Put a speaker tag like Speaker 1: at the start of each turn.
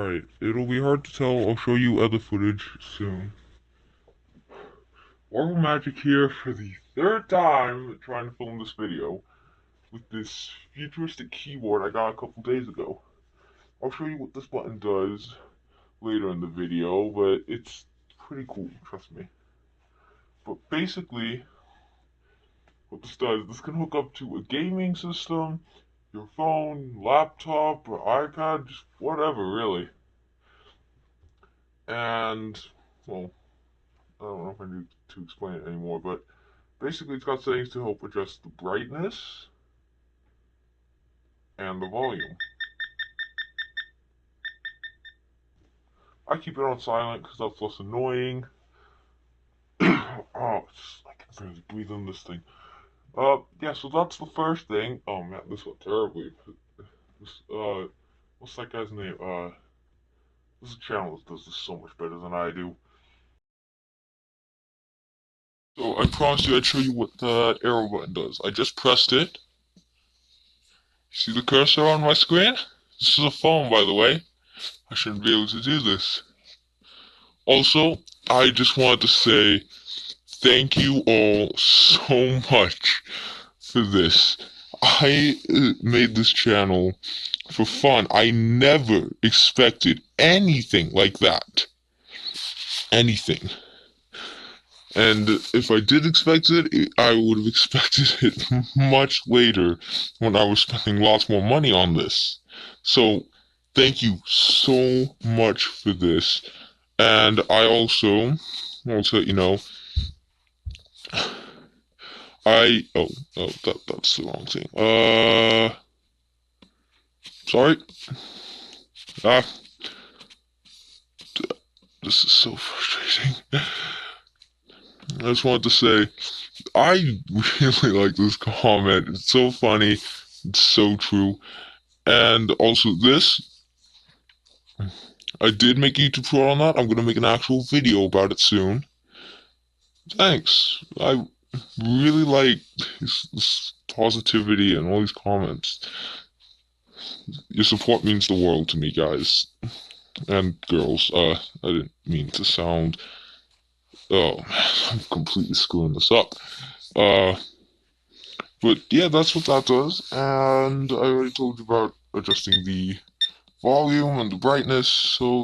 Speaker 1: Alright, it'll be hard to tell. I'll show you other footage soon. Marvel Magic here for the third time trying to film this video with this futuristic keyboard I got a couple days ago. I'll show you what this button does later in the video, but it's pretty cool, trust me. But basically, what this does, this can hook up to a gaming system, your phone, laptop, or iPad, just whatever, really. And, well, I don't know if I need to explain it anymore, but basically it's got settings to help adjust the brightness and the volume. I keep it on silent because that's less annoying. Oh, I can barely breathe in this thing. Yeah, so that's the first thing. Oh man, this went terribly. What's that guy's name? This is a channel that does this so much better than I do. So I promised you I'd show you what the arrow button does. I just pressed it. See the cursor on my screen? This is a phone, by the way. I shouldn't be able to do this. Also, I just wanted to say thank you all so much for this. I made this channel for fun. I never expected anything like that. Anything. And if I did expect it, I would have expected it much later when I was spending lots more money on this. So, thank you so much for this. And I also want to let you know, that's the wrong thing. Sorry. Ah, this is so frustrating. I just wanted to say, I really like this comment. It's so funny. It's so true. And also this, I did make a YouTube tutorial on that. I'm going to make an actual video about it soon. Thanks. I really like this positivity and all these comments. Your support means the world to me, guys. And girls. I didn't mean to sound... Oh, man, I'm completely screwing this up. But yeah, that's what that does. And I already told you about adjusting the volume and the brightness, so